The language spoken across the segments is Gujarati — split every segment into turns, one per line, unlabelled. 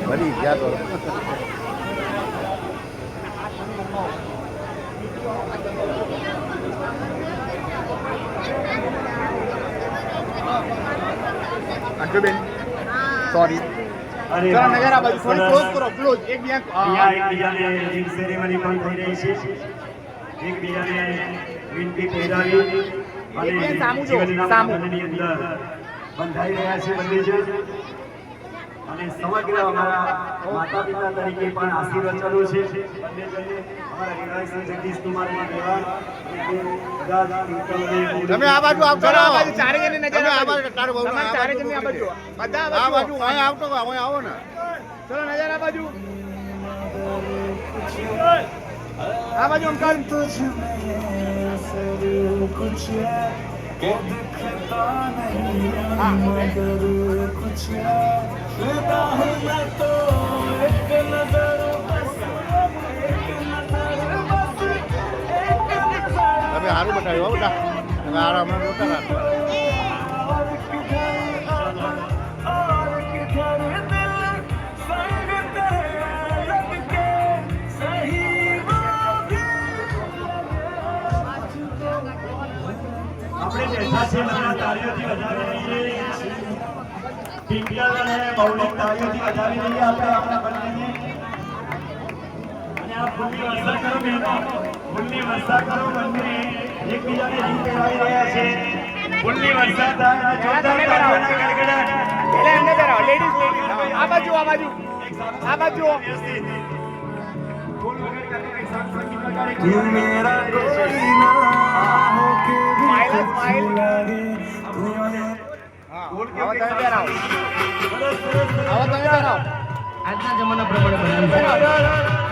ભરી ગયા તો અંટુબેન સોરી
અરે
ચલો નજર આ બાજુ થોડી ક્લોઝ કરો ક્લોઝ એક
અહીંયા એકબીજાને રિંગ સેરેમની પણ થઈ રહી છે એકબીજાને વિનંતી પહેરાવી અને જીવનના બંધનની અંદર બંધાઈ રહ્યા છે બંને જણ અને સમગ્ર અમારા માતા પિતા તરીકે પણ આશીર્વચનો છે બંને જણને અમારા વિરાય જગદીશ કુમારના દેવા
તમે આ બાજુ આવતો આ બાજુ ચારે જણને નજર આ બાજુ તારો બહુ ચારે જણને આ બાજુ બધા આ બાજુ અહીં આવતો અહીં આવો ને ચલો નજર આ બાજુ અંકલ
के दिखता नहीं मगर कुछ फिदा हूं मैं तो एक नजर बस
તમે સારું બતાવ્યું હો બેટા તમે આરામ રોતા રાખો
આપણે બેઠા છે બધા તાળીઓથી વધાવી લઈએ પિંકલ અને મૌલિક તાળીઓથી વધાવી લઈએ આપણે આપણા બંનેને અને આ ફૂલની વર્ષા કરો બહેનો ફૂલની વર્ષા કરો બંને એકબીજાને રીત પહેરાવી રહ્યા છે ફૂલની વર્ષા થાય અને જોરદાર તાળીઓના ગડગડાટ
પહેલા એમને કરાવો લેડીઝ આ બાજુ
ફૂલ વગર કરીને એક સાથ સંગીત વગાડી
तू मेरा कोई ना हो के भी
સ્માઈલ
लगे तू
ફૂલ
આવો
કે
તમે પહેરાવો
આજના જમાના પ્રમાણે બનાવ્યું છે.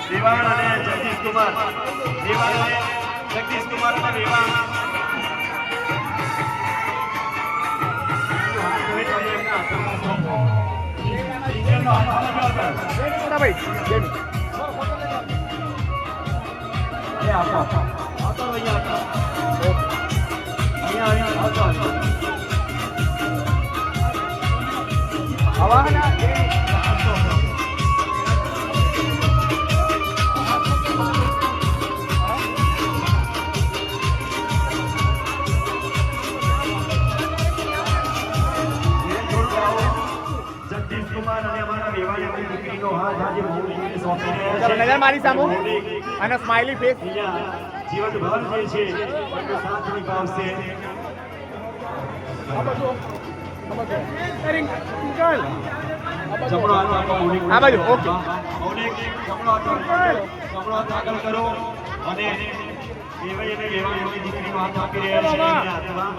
દેવાણ અને જગદીશ કુમાર દેવાણ અને જગદીશ કુમારના દેવાણ જગદીશ કુમાર અને અમારા વેવાણી આપણી દીકરીનો હાથ આજે મૌલિકને સોંપી રહ્યા છે.
નજર મારી સામુ
મૌલિક
અને સ્માઈલી ફેસ
અહીંયા જીવનભર જે છે એમનો સાથ નિભાવશે. જમણો હાથ આપો મૌલિક.
આ બાજુ, ઓકે.
મૌલિક જમણો હાથ આગળ કરો અને વેવાઈ અને વેવાણી આપણી દીકરીનો હાથ આપી રહ્યા છે એમના હાથમાં.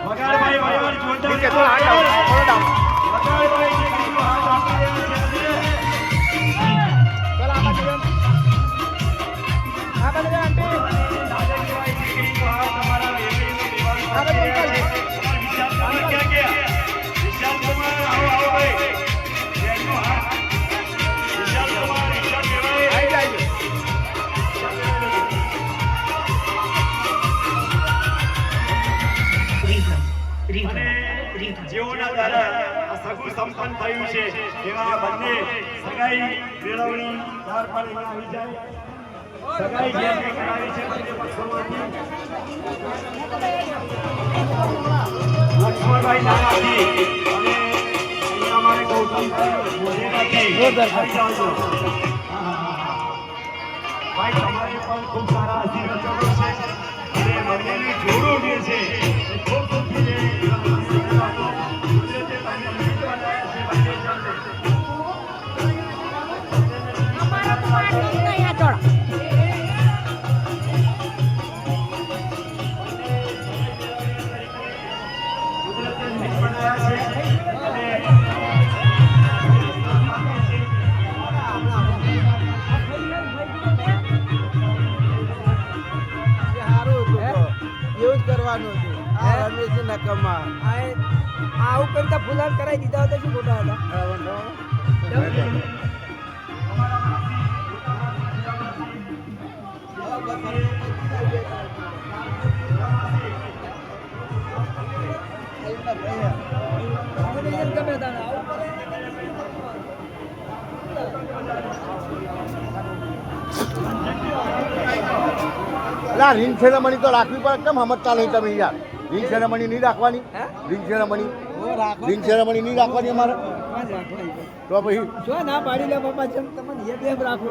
વગાડભાઈ વગાડ જોરદાર
ઠીક છે થોડો હાથ ડાઉન થોડો ડાઉન
વગાડભાઈ દીકરીનો હાથ આપી રહ્યા છે
ચલો આ બાજુ આંટી આ બાજુ અંકલ આવી જાય
જેઓના દ્વારા આ સગું સંપન્ન થયું છે એવા બંને સગાઈ મેળવણી દ્વાર પર આવી જાય. સગાઈ જેમ કરાવી છે બંને પક્ષોમાંથી લક્ષ્મણભાઈ નાનાજી અને અહીંયા અમારે ગૌતમભાઈ મોઢેરાથી આવી જાઓ. ભાઈ તમારે પણ ખૂબ સારા આશીર્વાદો છે અને બંનેની જોડો જે છે એ ખૂબ સુખી છે.
સારું હતું તો. એવું જ કરવાનું હતું આ રમેશ નકમા
આવું કરતા ફુલાર કરાવી દીધા હતા શું ખોટા હતા મને એમ ગમે તાને આવું
લા રિંગ સેરેમની તો રાખવી પડે કેમ સમજતા નહીં તમે યાર રિંગ સેરેમની નહીં રાખવાની રિંગ સેરેમની રિંગ સેરેમની નહીં રાખવાની અમારે તો પછી
શું ના પાડી લે બાપા જેમ તમને એ બેમ રાખો